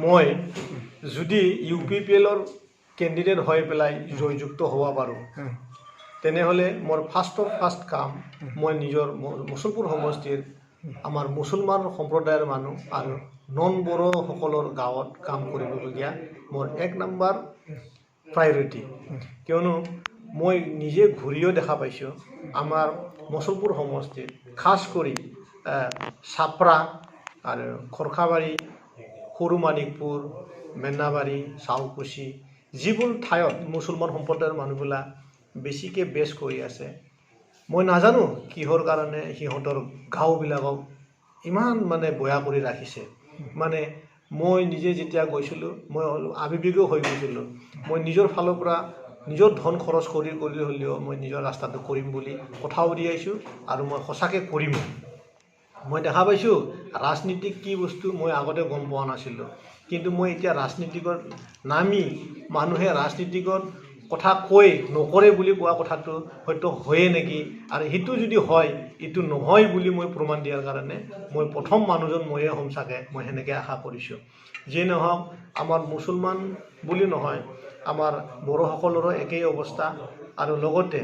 মই যদি UPPLৰ কেণ্ডিডেট হৈ পেলাই জয়যুক্ত হ'ব পাৰোঁ তেনেহ'লে মোৰ ফাৰ্ষ্ট কাম মই নিজৰ মুছলপুৰ সমষ্টিৰ আমাৰ মুছলমান সম্প্ৰদায়ৰ মানুহ আৰু নন বড়োসকলৰ গাঁৱত কাম কৰিবলগীয়া মোৰ 1 নম্বৰ প্ৰায়ৰিটি। কিয়নো মই নিজে ঘূৰিও দেখা পাইছোঁ আমাৰ মুছলপুৰ সমষ্টিত খাস কৰি চাপৰা আৰু খৰখাবাৰী, সৰু মানিকপুৰ, মেন্নাবাৰী, চাউকুচি যিবোৰ ঠাইত মুছলমান সম্প্ৰদায়ৰ মানুহবিলাক বেছিকৈ বেছ কৰি আছে। মই নাজানো কিহৰ কাৰণে সিহঁতৰ গাঁওবিলাকক ইমান বেয়া কৰি ৰাখিছে। মই নিজে যেতিয়া গৈছিলোঁ মই আৱেগিকো হৈ গৈছিলোঁ। মই নিজৰ ফালৰ পৰা নিজৰ ধন খৰচ কৰি হ'লেও মই নিজৰ ৰাস্তাটো কৰিম বুলি কথা উলিয়াইছোঁ আৰু মই সঁচাকৈ কৰিম। মই দেখা পাইছোঁ ৰাজনীতি কি বস্তু মই আগতে গম পোৱা নাছিলোঁ, কিন্তু মই এতিয়া ৰাজনীতিকত নামি মানুহে ৰাজনীতিকত কথা কৈ নকৰে বুলি কোৱা কথাটো হয়তো হয়ে নেকি, আৰু সেইটো যদি হয় এইটো নহয় বুলি মই প্ৰমাণ দিয়াৰ কাৰণে মই প্ৰথম মানুহজন ময়ে হ'ম চাগে, মই সেনেকৈ আশা কৰিছোঁ। যিয়ে নহওক আমাৰ মুছলমান বুলি নহয় আমাৰ বড়োসকলৰো একেই অৱস্থা, আৰু লগতে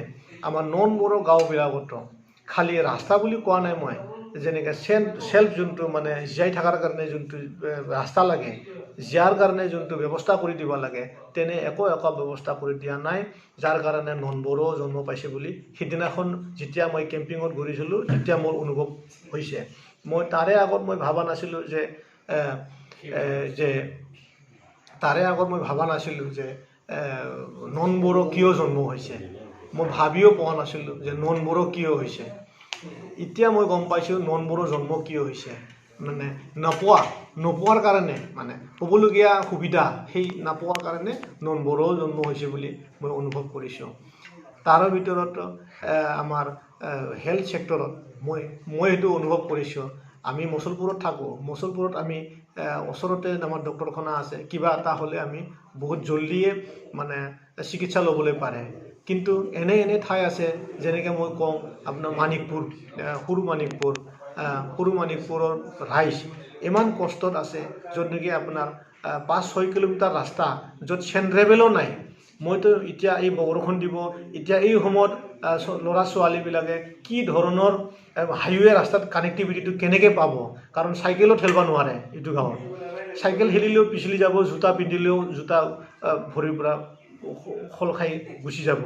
আমাৰ নন বড়ো গাঁওবিলাকতো খালি ৰাস্তা বুলি কোৱা নাই মই, যেনেকৈ চেল্ফ যোনটো জীয়াই থকাৰ কাৰণে যোনটো ৰাস্তা লাগে, জীয়াৰ কাৰণে যোনটো ব্যৱস্থা কৰি দিব লাগে, তেনে একো ব্যৱস্থা কৰি দিয়া নাই, যাৰ কাৰণে নন বড়ো জন্ম পাইছে বুলি সিদিনাখন যেতিয়া মই কেম্পিঙত ঘূৰিছিলোঁ তেতিয়া মোৰ অনুভৱ হৈছে। মই তাৰে আগত মই ভাবা নাছিলোঁ যে নন বড়ো কিয় জন্ম হৈছে, মই ভাবিও পোৱা নাছিলোঁ যে নন বড়ো কিয় হৈছে। এতিয়া মই গম পাইছোঁ নন বড়ো জন্ম কিয় হৈছে, নোপোৱাৰ কাৰণে হ'বলগীয়া সুবিধা সেই নাপোৱাৰ কাৰণে নন বড়ো জন্ম হৈছে বুলি মই অনুভৱ কৰিছোঁ। তাৰ ভিতৰত আমাৰ হেল্থ ছেক্টৰত মই এইটো অনুভৱ কৰিছোঁ। আমি মুছলপুৰত থাকোঁ, মুছলপুৰত আমি ওচৰতে আমাৰ ডক্টৰখানা আছে, কিবা এটা হ'লে আমি বহুত জল্দিয়ে চিকিৎসা ল'বলৈ পাৰে। কিন্তু এনে ঠাই আছে যেনেকৈ মই কওঁ আপোনাৰ মানিকপুৰ, সৰু মানিকপুৰৰ ৰাইজ ইমান কষ্টত আছে, য'ত নেকি আপোনাৰ 5-6 কিলোমিটাৰ ৰাস্তা, য'ত চেণ্ট্ৰেভেলো নাই। মইতো এতিয়া এই বৰষুণ দিব, এতিয়া এই সময়ত ল'ৰা ছোৱালীবিলাকে কি ধৰণৰ হাইৱে ৰাস্তাত কানেক্টিভিটিটো কেনেকৈ পাব, কাৰণ চাইকেলো ঠেলিব নোৱাৰে এইটো গাঁৱত। চাইকেল ঠেলিলেও পিছলি যাব, জোতা পিন্ধিলেও জোতা ভৰিৰ পৰা খোল খাই গুচি যাব।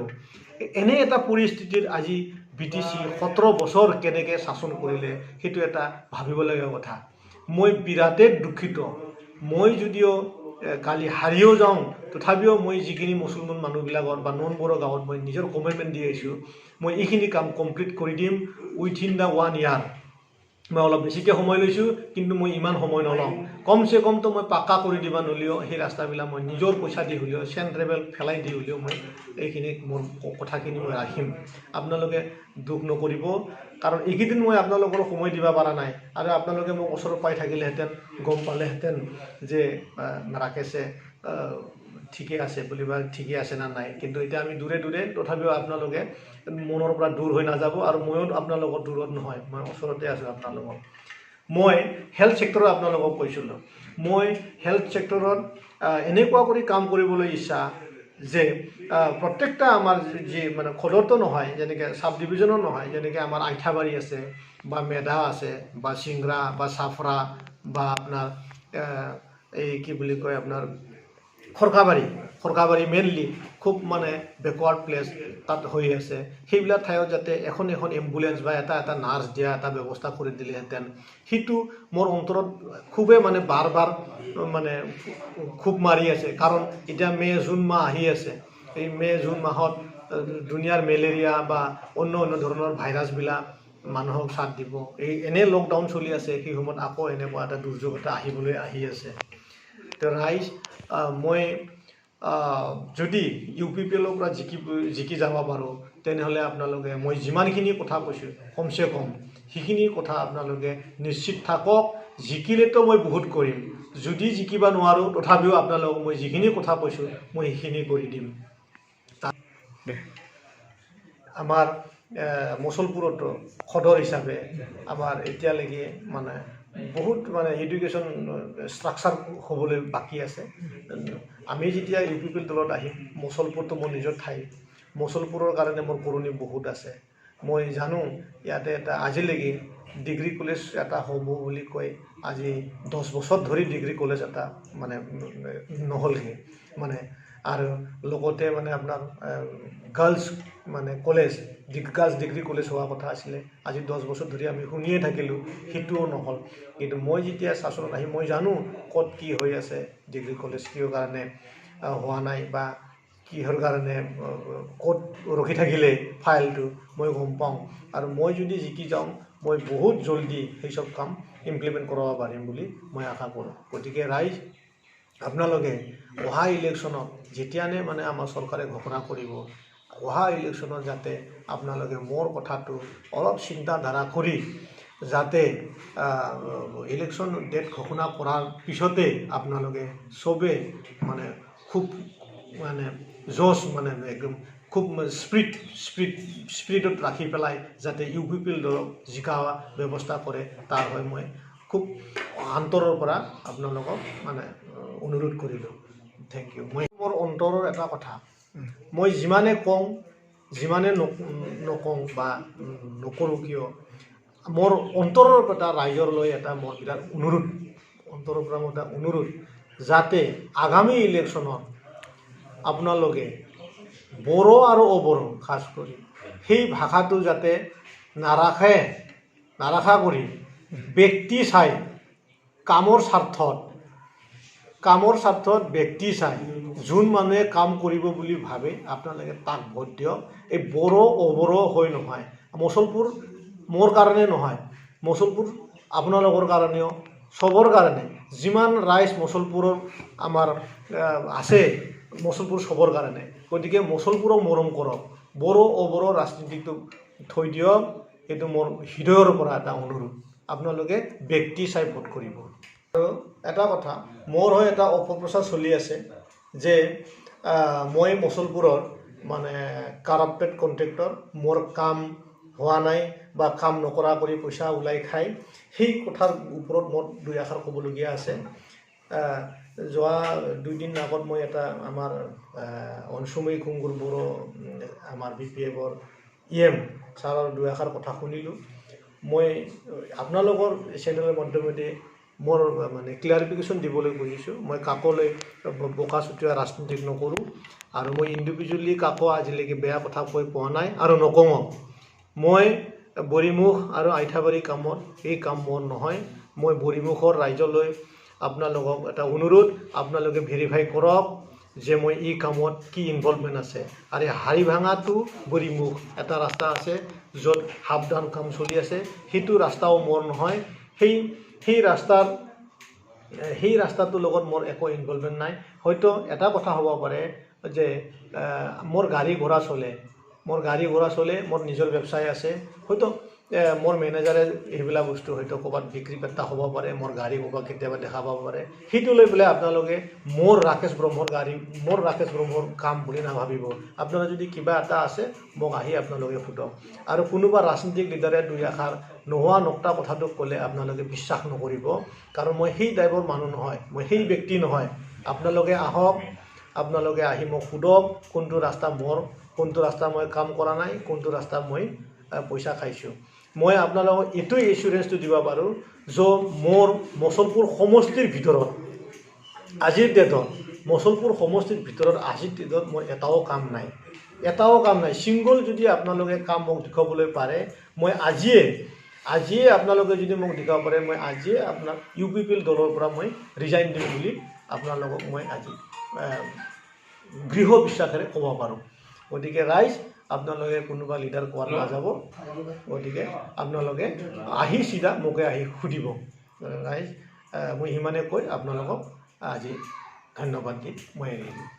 এনে এটা পৰিস্থিতিত আজি BTC 17 বছৰ কেনেকৈ শাসন কৰিলে সেইটো এটা ভাবিবলগীয়া কথা। মই বিৰাটেই দুখিত। মই যদিও কালি হাৰিও যাওঁ তথাপিও মই যিখিনি মুছলমান মানুহবিলাকৰ বা নন বড়ো গাঁৱত মই নিজৰ কমিটমেণ্ট দি আহিছোঁ, মই এইখিনি কাম কমপ্লিট কৰি দিম উইথিন দ্য 1 year। মই অলপ বেছিকৈ সময় লৈছোঁ, কিন্তু মই ইমান সময় নলওঁ। কমচে কমতো মই পাক্কা কৰি দিব ন'লেও সেই ৰাস্তাবিলাক মই নিজৰ পইচা দি হ'লেও চেণ্ট্ৰেভেল ফেলাই দি হ'লেও মই এইখিনি মোৰ কথাখিনি মই ৰাখিম। আপোনালোকে দুখ নকৰিব, কাৰণ এইকেইদিন মই আপোনালোকৰ সময় দিব পৰা নাই, আৰু আপোনালোকে মোক ওচৰত পাই থাকিলেহেঁতেন গম পালেহেঁতেন যে ৰাকেশে ঠিকে আছে বুলি বা ঠিকে আছে না নাই। কিন্তু এতিয়া আমি দূৰে তথাপিও আপোনালোকে মনৰ পৰা দূৰ হৈ নাযাব, আৰু ময়ো আপোনালোকৰ দূৰত নহয়, মই ওচৰতে আছোঁ আপোনালোকৰ। মই হেল্থ ছেক্টৰত আপোনালোকক কৈছিলোঁ, মই হেল্থ ছেক্টৰত এনেকুৱা কৰি কাম কৰিবলৈ ইচ্ছা যে প্ৰত্যেকটা আমাৰ যি খদৰটো নহয়, যেনেকৈ চাব ডিভিজনৰ নহয়, যেনেকৈ আমাৰ আইঠাবাৰী আছে বা মেধা আছে বা চিংৰা বা চাফৰা বা আপোনাৰ এই কি বুলি কয় আপোনাৰ খৰখাবাৰী মেইনলি খুব বেকৱাৰ্ড প্লেচ তাত হৈ আছে। সেইবিলাক ঠাইত যাতে এখন এম্বুলেঞ্চ বা এটা নাৰ্ছ দিয়া এটা ব্যৱস্থা কৰি দিলেহেঁতেন, সেইটো মোৰ অন্তৰত খুবেই বাৰ খুব মাৰি আছে। কাৰণ এতিয়া মে' জুন মাহ আহি আছে, এই মে' জুন মাহত দুনিয়াৰ মেলেৰিয়া বা অন্য ধৰণৰ ভাইৰাছবিলাক মানুহক চাথ দিব। এনে লকডাউন চলি আছে, সেই সময়ত আকৌ এনেকুৱা এটা দুৰ্যোগ এটা আহি আছে। তো ৰাইজ, মই যদি UPPLৰ পৰা জিকি যাব পাৰোঁ তেনেহ'লে আপোনালোকে মই যিমানখিনি কথা কৈছোঁ কমচে কম সেইখিনি কথা আপোনালোকে নিশ্চিত থাকক। জিকিলেতো মই বহুত কৰিম, যদি জিকিব নোৱাৰোঁ তথাপিও আপোনালোকক মই যিখিনি কথা কৈছোঁ মই সেইখিনি কৰি দিম। আমাৰ মুছলপুৰতো সদৰ হিচাপে আমাৰ এতিয়ালৈকে বহুত মানে এডুকেশ্যন ষ্ট্ৰাকচাৰ হ'বলৈ বাকী আছে। আমি যেতিয়া UPPL দলত আহিম, মচলপুৰটো মোৰ নিজৰ ঠাই, মচলপুৰৰ কাৰণে মোৰ পুৰণি বহুত আছে। মই জানো ইয়াতে এটা আজিলৈকে ডিগ্ৰী কলেজ এটা হ'ব বুলি কয়, আজি 10 বছৰ ধৰি ডিগ্ৰী কলেজ এটা মানে নহ'লগৈ মানে। আৰু লগতে মানে আপোনাৰ গাৰ্লছ মানে কলেজ, গাৰ্লছ ডিগ্ৰী কলেজ হোৱা কথা আছিলে, আজি 10 বছৰ ধৰি আমি শুনিয়ে থাকিলোঁ, সেইটোও নহ'ল। কিন্তু মই যেতিয়া শাসনত আহি মই জানো ক'ত কি হৈ আছে, ডিগ্ৰী কলেজ কিহৰ কাৰণে হোৱা নাই বা কিহৰ কাৰণে ক'ত ৰখি থাকিলে ফাইলটো মই গম পাওঁ। আৰু মই যদি জিকি যাওঁ, মই বহুত জলদি সেই চব কাম ইমপ্লিমেণ্ট কৰাব পাৰিম বুলি মই আশা কৰোঁ। গতিকে ৰাইজ, আপোনালোকে অহা ইলেকশ্যনত যেতিয়ানে মানে আমাৰ চৰকাৰে ঘোষণা কৰিব, অহা ইলেকশ্যনত যাতে আপোনালোকে মোৰ কথাটো অলপ চিন্তাধাৰা কৰি যাতে ইলেকশ্যন ডেট ঘোষণা কৰাৰ পিছতে আপোনালোকে চবে মানে খুব মানে জোচ মানে একদম খুব স্পিৰিটত ৰাখি পেলাই যাতে UPPL দলক জিকাৰ ব্যৱস্থা কৰে, তাৰ হয় মই খুব অন্তৰৰ পৰা আপোনালোকক মানে অনুৰোধ কৰিলোঁ। Thank you. মই মোৰ অন্তৰৰ এটা কথা, মই যিমানে কওঁ, যিমানে নকওঁ বা নকৰোঁ কিয়, মোৰ অন্তৰৰ এটা ৰাইজৰলৈ এটা মোৰ বিৰাট অনুৰোধ, অন্তৰৰ পৰা মোৰ এটা অনুৰোধ, যাতে আগামী ইলেকশ্যনত আপোনালোকে বড়ো আৰু অবড়ো খাস কৰি সেই ভাষাটো যাতে নাৰাখা কৰি ব্যক্তি চাই কামৰ স্বাৰ্থত ব্যক্তি চাই যোন মানুহে কাম কৰিব বুলি ভাবে আপোনালোকে তাক ভোট দিয়ক। এই বড়ো অবড়ো হৈ নহয়, মচলপুৰ মোৰ কাৰণে নহয়, মচলপুৰ আপোনালোকৰ কাৰণেও, চবৰ কাৰণে, যিমান ৰাইজ মচলপুৰৰ আমাৰ আছে, মচলপুৰ চবৰ কাৰণে। গতিকে মচলপুৰক মৰম কৰক, বড়ো অবড়ো ৰাজনীতিটো থৈ দিয়ক। এইটো মোৰ হৃদয়ৰ পৰা এটা অনুৰোধ, আপোনালোকে ব্যক্তি চাই ভোট কৰিব। আৰু এটা কথা, মোৰ হৈ এটা অপপ্ৰচাৰ চলি আছে যে মই মচলপুৰৰ মানে কাৰাপ্টেড কণ্ট্ৰেক্টৰ, মোৰ কাম হোৱা নাই বা কাম নকৰা কৰি পইচা ওলাই খাই, সেই কথাৰ ওপৰত মোৰ দুই আষাৰ ক'বলগীয়া আছে। যোৱা 2 দিন আগত মই এটা আমাৰ অনসুমৈ খুংগুৰ বড়ো আমাৰ BPFৰ EM ছাৰৰ 2 আষাৰ কথা শুনিলোঁ। মই আপোনালোকৰ চেনেলৰ মাধ্যমেদি মোৰ মানে ক্লিয়াৰিফিকেশ্যন দিবলৈ খুজিছোঁ। মই কাকলৈ বোকা চুতীয়া ৰাজনীতি নকৰোঁ, আৰু মই ইণ্ডিভিজুৱেলি কাকো আজিলৈকে বেয়া কথা কৈ পোৱা নাই আৰু নকওঁ। মই বৰিমুখ আৰু আইঠাবাৰী কামত এই কাম মোৰ নহয়। মই বৰিমুখৰ ৰাইজলৈ আপোনালোকক এটা অনুৰোধ, আপোনালোকে ভেৰিফাই কৰক যে মই এই কামত কি ইনভলভমেণ্ট আছে। আৰু হাৰি ভাঙাটো বৰিমুখ এটা ৰাস্তা আছে য'ত হাফ ডাউন কাম চলি আছে, সেইটো ৰাস্তাও মোৰ নহয়। সেই ৰাস্তাটোৰ লগত মোৰ একো ইনভলভমেণ্ট নাই। হয়তো এটা কথা হ'ব পাৰে যে মোৰ গাড়ী ঘোঁৰা চলে, মোৰ নিজৰ ব্যৱসায় আছে, হয়তো মোৰ মেনেজাৰে এইবিলাক বস্তু হয়তো ক'ৰবাত বিক্ৰী পাত্তা হ'ব পাৰে, মোৰ গাড়ী ক'ৰবাত কেতিয়াবা দেখা পাব পাৰে। সেইটো লৈ পেলাই আপোনালোকে মোৰ ৰাকেশ ব্ৰহ্মৰ কাম বুলি নাভাবিব। আপোনাৰ যদি কিবা এটা আছে মোক আহি আপোনালোকে সোধক। আৰু কোনোবা ৰাজনীতিক লিডাৰে 2 আষাৰ নোহোৱা নকটা কথাটো ক'লে আপোনালোকে বিশ্বাস নকৰিব, কাৰণ মই সেই টাইপৰ মানুহ নহয়, মই সেই ব্যক্তি নহয়। আপোনালোকে আহক, আপোনালোকে আহি মোক সোধক কোনটো ৰাস্তা মোৰ, কোনটো ৰাস্তা মই কাম কৰা নাই, কোনটো ৰাস্তা মই পইচা খাইছোঁ। মই আপোনালোকক এইটোৱে এচুৰেঞ্চটো দিব পাৰোঁ যে মোৰ মচলপুৰ সমষ্টিৰ ভিতৰত আজিৰ ডেটত মোৰ এটাও কাম নাই। ছিংগল যদি আপোনালোকে কাম মোক দেখুৱাবলৈ পাৰে, মই আজিয়ে আপোনালোকে যদি মোক দেখাব পাৰে, মই আজিয়ে আপোনাক UPPL দলৰ পৰা মই ৰিজাইন দিম বুলি আপোনালোকক মই আজি গৃহ বিশ্বাসেৰে ক'ব পাৰোঁ। গতিকে ৰাইজ, আপোনালোকে কোনোবা লিডাৰ কোৱাত নাযাব। গতিকে আপোনালোকে আহি চিধা মোকে আহি সুধিব। ৰাইজ, মই সিমানে কৈ আপোনালোকক আজি ধন্যবাদ দি মই এৰি দিওঁ।